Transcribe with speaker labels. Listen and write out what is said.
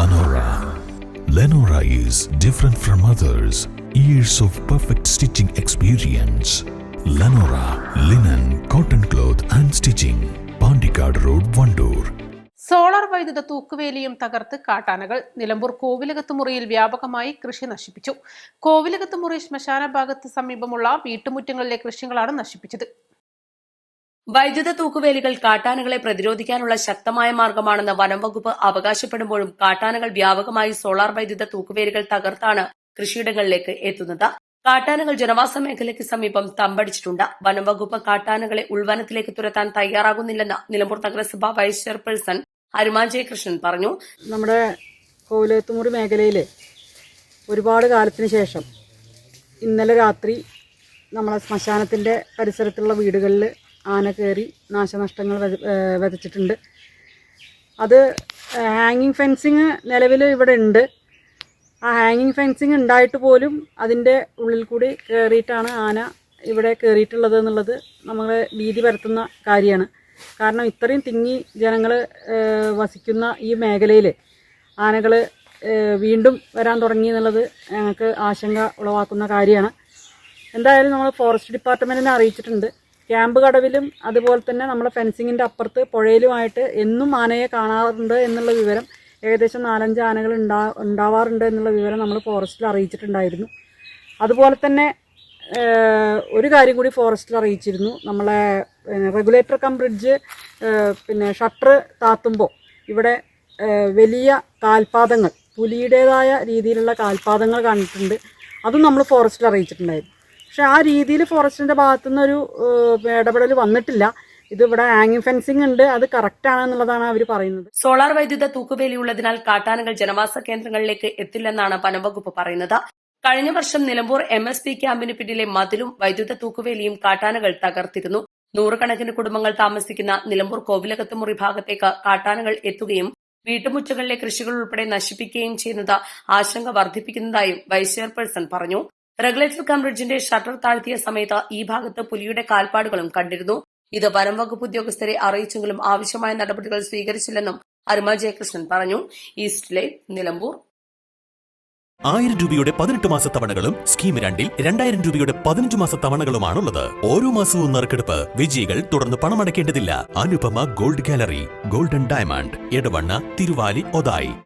Speaker 1: Lenora. Lenora is different from others. Years of perfect stitching experience. Lenora, linen, cotton cloth and stitching. Pandikad Road, Vandoor.
Speaker 2: Solar വൈദ്യുത തൂക്കുവേലിയും തകർത്ത് കാട്ടാനകൾ. നിലമ്പൂർ കോവിലകത്തുമുറിയിൽ വ്യാപകമായി കൃഷി നശിപ്പിച്ചു. കോവിലകത്തുമുറി ശ്മശാന ഭാഗത്ത് സമീപമുള്ള വീട്ടുമുറ്റങ്ങളിലെ കൃഷികളാണ് നശിപ്പിച്ചത്.
Speaker 3: വൈദ്യുത തൂക്കുവേലികൾ കാട്ടാനകളെ പ്രതിരോധിക്കാനുള്ള ശക്തമായ മാർഗമാണെന്ന് വനം വകുപ്പ് അവകാശപ്പെടുമ്പോഴും കാട്ടാനകൾ വ്യാപകമായി സോളാർ വൈദ്യുത തൂക്കുവേലികൾ തകർത്താണ് കൃഷിയിടങ്ങളിലേക്ക് എത്തുന്നത്. കാട്ടാനകൾ ജനവാസ മേഖലയ്ക്ക് സമീപം തമ്പടിച്ചിട്ടുണ്ട്. വനം വകുപ്പ് കാട്ടാനകളെ ഉൾവനത്തിലേക്ക് തുരത്താൻ തയ്യാറാകുന്നില്ലെന്ന് നിലമ്പൂർ നഗരസഭ വൈസ് ചെയർപേഴ്സൺ അരുമാ ജയകൃഷ്ണൻ പറഞ്ഞു.
Speaker 4: നമ്മുടെ കോവിലകത്തുമുറി മേഖലയിൽ ഒരുപാട് കാലത്തിന് ശേഷം ഇന്നലെ രാത്രി നമ്മളെ ശ്മശാനത്തിൻ്റെ പരിസരത്തുള്ള വീടുകളിൽ ആന കയറി നാശനഷ്ടങ്ങൾ വിതച്ചിട്ടുണ്ട്. അത് ഹാങ്ങിങ് ഫെൻസിങ് നിലവിൽ ഇവിടെ ഉണ്ട്. ആ ഹാങ്ങിങ് ഫെൻസിങ് ഉണ്ടായിട്ട് പോലും അതിൻ്റെ ഉള്ളിൽ കൂടി കയറിയിട്ടാണ് ആന ഇവിടെ കയറിയിട്ടുള്ളത് എന്നുള്ളത് നമ്മളെ ഭീതി പരത്തുന്ന കാര്യമാണ്. കാരണം ഇത്രയും തിങ്ങി ജനങ്ങൾ വസിക്കുന്ന ഈ മേഖലയിൽ ആനകൾ വീണ്ടും വരാൻ തുടങ്ങി എന്നുള്ളത് ഞങ്ങൾക്ക് ആശങ്ക ഉളവാക്കുന്ന കാര്യമാണ്. എന്തായാലും നമ്മൾ ഫോറസ്റ്റ് ഡിപ്പാർട്ട്മെൻറ്റിനെ അറിയിച്ചിട്ടുണ്ട്. ക്യാമ്പ് കടവിലും അതുപോലെ തന്നെ നമ്മളെ ഫെൻസിങ്ങിൻ്റെ അപ്പുറത്ത് പുഴയിലുമായിട്ട് എന്നും ആനയെ കാണാറുണ്ട് എന്നുള്ള വിവരം, ഏകദേശം 4-5 ആനകൾ ഉണ്ടാവാറുണ്ട് എന്നുള്ള വിവരം നമ്മൾ ഫോറസ്റ്റിൽ അറിയിച്ചിട്ടുണ്ടായിരുന്നു. അതുപോലെ തന്നെ ഒരു കാര്യം കൂടി ഫോറസ്റ്റിൽ അറിയിച്ചിരുന്നു. നമ്മളെ റെഗുലേറ്റർ കം ബ്രിഡ്ജ് ഷട്ടർ താത്തുമ്പോൾ ഇവിടെ വലിയ കാൽപാദങ്ങൾ, പുലിയുടേതായ രീതിയിലുള്ള കാൽപാദങ്ങൾ കണ്ടിട്ടുണ്ട്. അതും നമ്മൾ ഫോറസ്റ്റിൽ അറിയിച്ചിട്ടുണ്ടായിരുന്നു. പക്ഷെ ആ രീതിയിൽ ഫോറസ്റ്റിൻ്റെ ഭാഗത്തുനിന്നൊരു ഇടപെടൽ വന്നിട്ടില്ല. ഇതിവിടെ ഹാങ്ങിങ് ഫെൻസിംഗ് ഉണ്ട്, അത് കറക്റ്റ് ആണെന്നുള്ളതാണ് അവർ പറയുന്നത്.
Speaker 3: സോളാർ വൈദ്യുത തൂക്കുവേലിയുള്ളതിനാൽ കാട്ടാനകൾ ജനവാസ കേന്ദ്രങ്ങളിലേക്ക് എത്തില്ലെന്നാണ് വനംവകുപ്പ് പറയുന്നത്. കഴിഞ്ഞ വർഷം നിലമ്പൂർ MSP ക്യാമ്പിന് പിന്നിലെ മതിലും വൈദ്യുത തൂക്കുവേലിയും കാട്ടാനകൾ തകർത്തിരുന്നു. നൂറുകണക്കിന് കുടുംബങ്ങൾ താമസിക്കുന്ന നിലമ്പൂർ കോവിലകത്തുമുറി ഭാഗത്തേക്ക് കാട്ടാനകൾ എത്തുകയും വീട്ടുമുറ്റങ്ങളിലെ കൃഷികൾ ഉൾപ്പെടെ നശിപ്പിക്കുകയും ചെയ്യുന്നത് ആശങ്ക വർദ്ധിപ്പിക്കുന്നതായും വൈസ് ചെയർപേഴ്സൺ പറഞ്ഞു. റെഗുലേറ്റർ കം ബ്രിഡ്ജിന്റെ ഷട്ടർ താഴ്ത്തിയ സമയത്ത് ഈ ഭാഗത്ത് പുലിയുടെ കാൽപ്പാടുകളും കണ്ടിരുന്നു. ഇത് വനം വകുപ്പ് ഉദ്യോഗസ്ഥരെ അറിയിച്ചെങ്കിലും ആവശ്യമായ നടപടികൾ സ്വീകരിച്ചില്ലെന്നും അരുമാ ജയകൃഷ്ണൻ പറഞ്ഞു. East live, Nilambur.
Speaker 5: 1000 രൂപയുടെ 18 മാസ തവണകളും സ്കീം 2-ൽ 2000 രൂപയുടെ 15 മാസ തവണകളുമാണുള്ളത്. ഓരോ മാസവും നറുക്കെടുപ്പ്. വിജയികൾ തുടർന്ന് പണമടയ്ക്കേണ്ടതില്ല. Anupama gold gallery, golden diamond, Edavanna, Thiruvali, Othayi.